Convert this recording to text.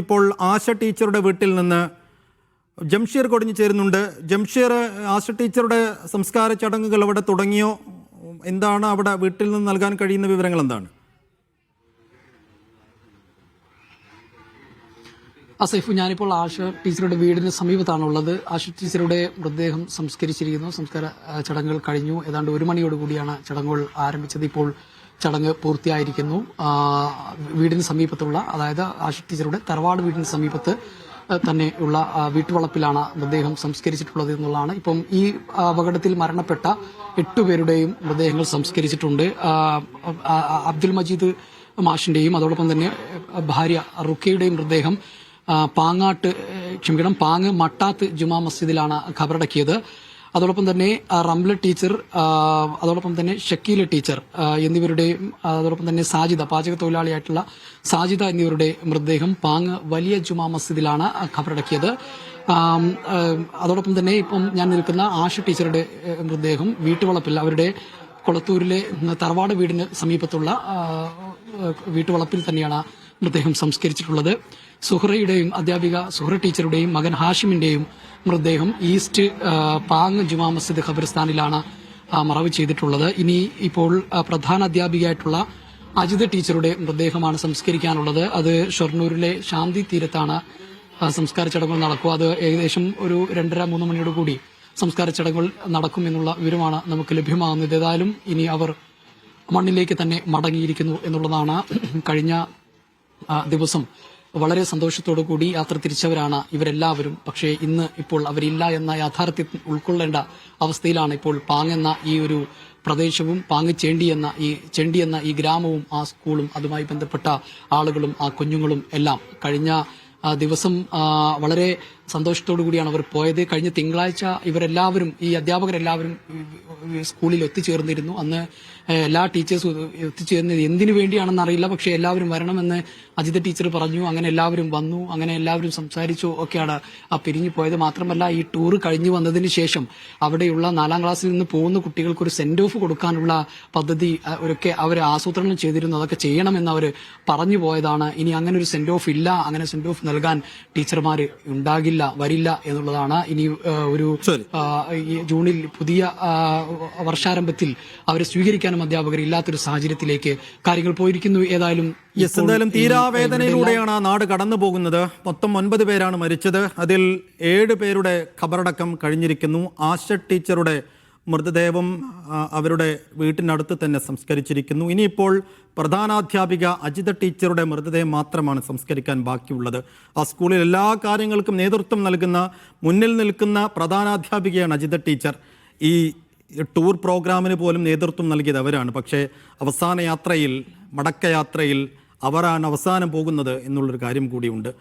ഇപ്പോൾ ആശ ടീച്ചറുടെ വീട്ടിൽ നിന്ന് ജംഷീർ കൊടിഞ്ഞു ചേരുന്നുണ്ട്. ജംഷീർ, ആശ ടീച്ചറുടെ സംസ്കാര ചടങ്ങുകൾ അവിടെ തുടങ്ങിയോ? എന്താണ് അവിടെ വീട്ടിൽ നിന്ന് നൽകാൻ കഴിയുന്ന വിവരങ്ങൾ എന്താണ്? അസൈഫ്, ഞാനിപ്പോൾ ആശ ടീച്ചറുടെ വീടിന് സമീപത്താണുള്ളത്. ആശ ടീച്ചറുടെ മൃതദേഹം സംസ്കരിച്ചിരിക്കുന്നു. സംസ്കാര ചടങ്ങുകൾ കഴിഞ്ഞു. ഏതാണ്ട് 1 മണിയോടുകൂടിയാണ് ചടങ്ങുകൾ ആരംഭിച്ചത്. ഇപ്പോൾ ചടങ്ങ് പൂർത്തിയായിരിക്കുന്നു. വീടിന് സമീപത്തുള്ള, അതായത് ആശ ടീച്ചറുടെ തറവാട് വീടിന് സമീപത്ത് തന്നെ ഉള്ള വീട്ടുവളപ്പിലാണ് മൃതദേഹം സംസ്കരിച്ചിട്ടുള്ളത് എന്നുള്ളതാണ്. ഇപ്പം ഈ അപകടത്തിൽ മരണപ്പെട്ട 8 പേരുടെയും മൃതദേഹങ്ങൾ സംസ്കരിച്ചിട്ടുണ്ട്. അബ്ദുൽ മജീദ് മാഷിന്റെയും അതോടൊപ്പം തന്നെ ഭാര്യ റുക്കയുടെയും മൃതദേഹം പാങ്ങ് മട്ടാത്ത് ജുമാ മസ്ജിദിലാണ് ഖബറടക്കിയത്. അതോടൊപ്പം തന്നെ റംല ടീച്ചർ, അതോടൊപ്പം തന്നെ ഷക്കീല ടീച്ചർ എന്നിവരുടെയും, അതോടൊപ്പം തന്നെ സാജിദ, പാചക തൊഴിലാളിയായിട്ടുള്ള സാജിദ എന്നിവരുടെ മൃതദേഹം പാങ്ങ് വലിയ ജുമാ മസ്ജിദിലാണ് ഖബറടക്കിയത്. അതോടൊപ്പം തന്നെ ഇപ്പം ഞാൻ നിൽക്കുന്ന ആശ ടീച്ചറുടെ മൃതദേഹം വീട്ടുവളപ്പിൽ, അവരുടെ കൊളത്തൂരിലെ തറവാട് വീടിന് സമീപത്തുള്ള വീട്ടുവളപ്പിൽ തന്നെയാണ് മൃതദേഹം സംസ്കരിച്ചിട്ടുള്ളത്. സുഹ്റയുടെയും, അധ്യാപിക സുഹ്റ ടീച്ചറുടെയും മകൻ ഹാഷിമിന്റെയും മൃതദേഹം ഈസ്റ്റ് പാങ് ജുമാ മസ്ജിദ് ഖബർസ്ഥാനിലാണ് മറവ് ചെയ്തിട്ടുള്ളത്. ഇനി ഇപ്പോൾ പ്രധാന അധ്യാപികയായിട്ടുള്ള അജിത ടീച്ചറുടെ മൃതദേഹമാണ് സംസ്കരിക്കാനുള്ളത്. അത് ഷൊർണൂരിലെ ശാന്തി തീരത്താണ് സംസ്കാര ചടങ്ങുകൾ നടക്കുക. അത് ഏകദേശം ഒരു 2:30-3 മണിയോട് കൂടി സംസ്കാര ചടങ്ങുകൾ നടക്കുമെന്നുള്ള വിവരമാണ് നമുക്ക് ലഭ്യമാകുന്നത്. ഏതായാലും ഇനി അവർ മണ്ണിലേക്ക് തന്നെ മടങ്ങിയിരിക്കുന്നു എന്നുള്ളതാണ്. കഴിഞ്ഞ ദിവസം വളരെ സന്തോഷത്തോടു കൂടി യാത്ര തിരിച്ചവരാണ് ഇവരെല്ലാവരും. പക്ഷേ ഇന്ന് ഇപ്പോൾ അവരില്ല എന്ന യാഥാർത്ഥ്യം ഉൾക്കൊള്ളേണ്ട അവസ്ഥയിലാണ് ഇപ്പോൾ പാങ്ങെന്ന ഈ ഒരു പ്രദേശവും ചെണ്ടി എന്ന ഈ ഗ്രാമവും ആ സ്കൂളും അതുമായി ബന്ധപ്പെട്ട ആളുകളും ആ കുഞ്ഞുങ്ങളും എല്ലാം. കഴിഞ്ഞ ദിവസം വളരെ സന്തോഷത്തോടു കൂടിയാണ് അവർ പോയത്. കഴിഞ്ഞ തിങ്കളാഴ്ച ഇവരെല്ലാവരും, ഈ അധ്യാപകരെല്ലാവരും സ്കൂളിൽ ഒത്തുചേർന്നിരുന്നു. അന്ന് എല്ലാ ടീച്ചേഴ്സും ഒത്തുചേർന്നത് എന്തിനു വേണ്ടിയാണെന്ന് അറിയില്ല, പക്ഷേ എല്ലാവരും വരണമെന്ന് അജിത ടീച്ചർ പറഞ്ഞു. അങ്ങനെ എല്ലാവരും വന്നു, അങ്ങനെ എല്ലാവരും സംസാരിച്ചു ഒക്കെയാണ് പിരിഞ്ഞു പോയത്. മാത്രമല്ല, ഈ ടൂർ കഴിഞ്ഞു വന്നതിന് ശേഷം അവിടെയുള്ള 4ാം ക്ലാസ്സിൽ നിന്ന് പോകുന്ന കുട്ടികൾക്ക് ഒരു സെൻഡ് ഓഫ് കൊടുക്കാനുള്ള പദ്ധതി ഒക്കെ അവർ ആസൂത്രണം ചെയ്തിരുന്നു. അതൊക്കെ ചെയ്യണമെന്ന് അവർ പറഞ്ഞു പോയതാണ്. ഇനി അങ്ങനെ ഒരു സെൻഡ് ഓഫ് ഇല്ല. അങ്ങനെ സെൻഡ് ഓഫ് നൽകാൻ ടീച്ചർമാർ വരില്ല എന്നുള്ളതാണ്. ഇനി ഒരു ജൂണിൽ പുതിയ വർഷാരംഭത്തിൽ അവരെ സ്വീകരിക്കാനും അധ്യാപകർ ഇല്ലാത്തൊരു സാഹചര്യത്തിലേക്ക് കാര്യങ്ങൾ പോയിരിക്കുന്നു. എന്തായാലും തീരാവേദനയിലൂടെയാണ് നാട് കടന്നു പോകുന്നത്. മൊത്തം 9 പേരാണ് മരിച്ചത്. അതിൽ 7 പേരുടെ ഖബറടക്കം കഴിഞ്ഞിരിക്കുന്നു. ആശ ടീച്ചറുടെ മൃതദേഹം അവരുടെ വീട്ടിനടുത്ത് തന്നെ സംസ്കരിച്ചിരിക്കുന്നു. ഇനിയിപ്പോൾ പ്രധാനാധ്യാപിക അജിത ടീച്ചറുടെ മൃതദേഹം മാത്രമാണ് സംസ്കരിക്കാൻ ബാക്കിയുള്ളത്. ആ സ്കൂളിൽ എല്ലാ കാര്യങ്ങൾക്കും നേതൃത്വം നൽകുന്ന, മുന്നിൽ നിൽക്കുന്ന പ്രധാനാധ്യാപികയാണ് അജിത ടീച്ചർ. ഈ ടൂർ പ്രോഗ്രാമിന് പോലും നേതൃത്വം നൽകിയത് അവരാണ്. പക്ഷേ അവസാന യാത്രയിൽ, മടക്കയാത്രയിൽ അവരാണ് അവസാനം പോകുന്നത് എന്നുള്ളൊരു കാര്യം കൂടിയുണ്ട്.